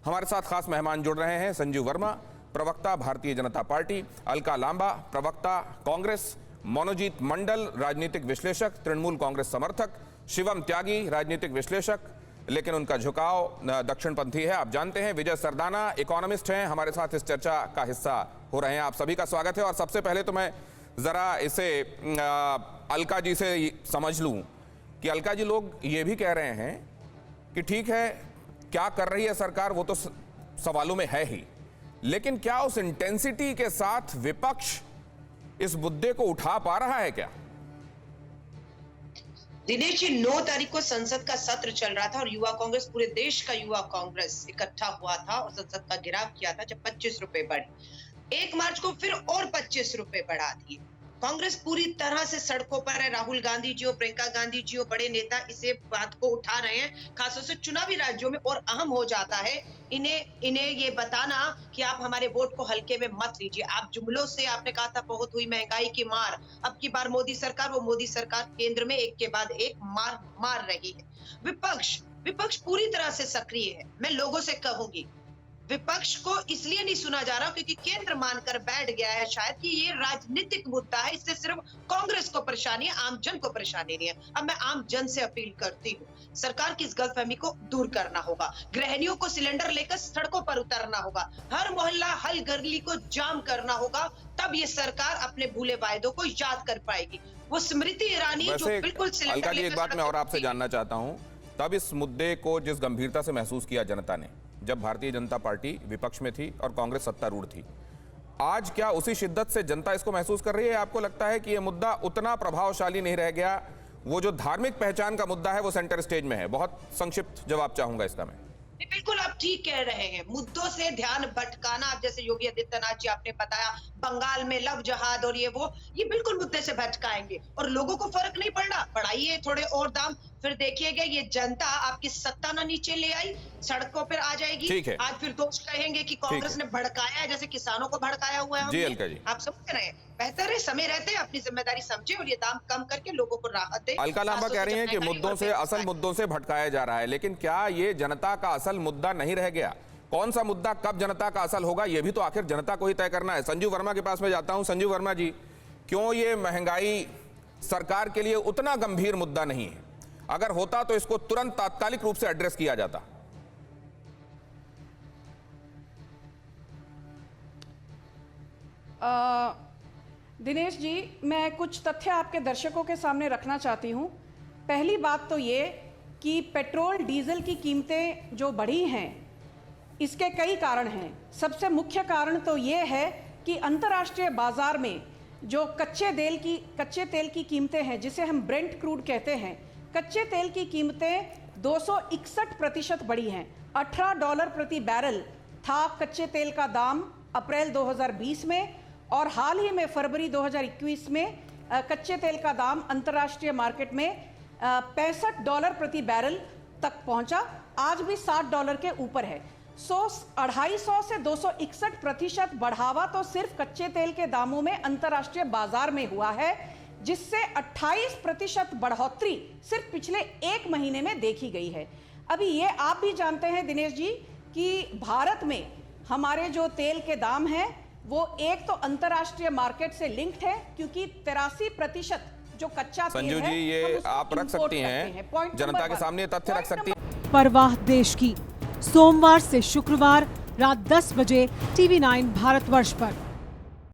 हमारे साथ खास मेहमान जुड़ रहे हैं संजीव वर्मा, प्रवक्ता भारतीय जनता पार्टी, अलका लांबा, प्रवक्ता कांग्रेस, मनोजीत मंडल, राजनीतिक विश्लेषक, तृणमूल कांग्रेस समर्थक, शिवम त्यागी, राजनीतिक विश्लेषक लेकिन उनका झुकाव दक्षिणपंथी है। आप जानते हैं विजय सरदाना इकोनॉमिस्ट हैं, हमारे साथ इस चर्चा का हिस्सा हो रहे हैं। आप सभी का स्वागत है। और सबसे पहले तो मैं जरा इसे अलका जी से समझ लूं कि अलका जी, लोग ये भी कह रहे हैं कि ठीक है क्या कर रही है सरकार वो तो सवालों में है ही, लेकिन क्या उस इंटेंसिटी के साथ विपक्ष इस मुद्दे को उठा पा रहा है क्या? दिनेश जी, 9 तारीख को संसद का सत्र चल रहा था और युवा कांग्रेस, पूरे देश का युवा कांग्रेस इकट्ठा हुआ था और संसद का घेराव किया था जब 25 रुपए बढ़े। 1 मार्च को फिर और 25 रुपए बढ़ा दिए। कांग्रेस पूरी तरह से सड़कों पर है। राहुल गांधी जी और प्रियंका गांधी जी और बड़े नेता इसे बात को उठा रहे हैं, खासतौर से चुनावी राज्यों में। और अहम हो जाता है इन्हें ये बताना कि आप हमारे वोट को हल्के में मत लीजिए। आप जुमलों से, आपने कहा था बहुत हुई महंगाई की मार, अब की बार मोदी सरकार, वो मोदी सरकार केंद्र में एक के बाद एक मार रही है। विपक्ष पूरी तरह से सक्रिय है। मैं लोगों से कहूंगी, विपक्ष को इसलिए नहीं सुना जा रहा क्योंकि केंद्र मानकर बैठ गया है शायद कि ये राजनीतिक मुद्दा है, इससे सिर्फ कांग्रेस को परेशानी है, आम जन को परेशानी नहीं है। अब मैं आम जन से अपील करती हूँ, सरकार की इस गलतफहमी को दूर करना होगा। गृहिणियों को सिलेंडर लेकर सड़कों पर उतरना होगा, हर मोहल्ला हर गली को जाम करना होगा, तब ये सरकार अपने भूले वायदों को याद कर पाएगी। वो स्मृति ईरानी जो बिल्कुल अलका जी, एक बात मैं और आपसे जानना चाहता हूँ, तब इस मुद्दे को जिस गंभीरता से महसूस किया जनता ने जब भारतीय जनता पार्टी विपक्ष में थी और कांग्रेस सत्तारूढ़ थी, आज क्या उसी शिद्दत से जनता इसको महसूस कर रही है? आपको लगता है कि यह मुद्दा उतना प्रभावशाली नहीं रह गया? वो जो धार्मिक पहचान का मुद्दा है वो सेंटर स्टेज में है। बहुत संक्षिप्त जवाब चाहूंगा इसका मैं। बिल्कुल आप ठीक कह रहे हैं। मुद्दों से ध्यान भटकाना, जैसे योगी आदित्यनाथ जी आपने बताया बंगाल में लव जहाद और ये बिल्कुल मुद्दे से भटकाएंगे और लोगों को फर्क नहीं पड़ना। बढ़ाइए थोड़े और दाम, फिर देखिएगा ये जनता आपकी सत्ता ना नीचे ले आई, सड़कों पर आ जाएगी। आज फिर दोष कहेंगे कि कांग्रेस ने भड़काया है, जैसे किसानों को भड़काया हुआ है। जी अलका जी, आप समझ रहे हैं, बेहतर है समय रहते हैं अपनी जिम्मेदारी समझे और ये दाम कम करके लोगों को राहत दे। अलका लांबा कह रही हैं कि मुद्दों से, असल मुद्दों से भटकाया जा रहा है, लेकिन क्या ये जनता का असल मुद्दा नहीं रह गया? कौन सा मुद्दा कब जनता का असल होगा ये भी तो आखिर जनता को ही तय करना है। संजीव वर्मा के पास मैं जाता हूं। संजीव वर्मा जी, क्यों ये महंगाई सरकार के लिए उतना गंभीर मुद्दा नहीं है? अगर होता तो इसको तुरंत तात्कालिक रूप से एड्रेस किया जाता। दिनेश जी, मैं कुछ तथ्य आपके दर्शकों के सामने रखना चाहती हूं। पहली बात तो ये कि पेट्रोल डीजल की कीमतें जो बढ़ी हैं, इसके कई कारण हैं। सबसे मुख्य कारण तो ये है कि अंतर्राष्ट्रीय बाजार में जो कच्चे तेल की कीमतें हैं, जिसे हम ब्रेंट क्रूड कहते हैं, कच्चे तेल की कीमतें 261% बढ़ी हैं। $18 प्रति बैरल था कच्चे तेल का दाम अप्रैल 2020 में, और हाल ही में फरवरी 2021 में कच्चे तेल का दाम अंतर्राष्ट्रीय मार्केट में $65 प्रति बैरल तक पहुंचा। आज भी $60 के ऊपर है। 250 से 261% बढ़ावा तो सिर्फ कच्चे तेल के दामों में अंतर्राष्ट्रीय बाजार में हुआ है, जिससे 28% बढ़ोतरी सिर्फ पिछले 1 महीने में देखी गई है। अभी ये आप भी जानते हैं दिनेश जी कि भारत में हमारे जो तेल के दाम हैं वो एक तो अंतर्राष्ट्रीय मार्केट से लिंक्ड है, क्योंकि 83% जो कच्चा तेल है। संजू जी, ये आप रख सकती हैं, जनता के सामने तथ्य रख सकती हैं। परवाह देश की, सोमवार से शुक्रवार रात 10 बजे TV9 भारतवर्ष पर।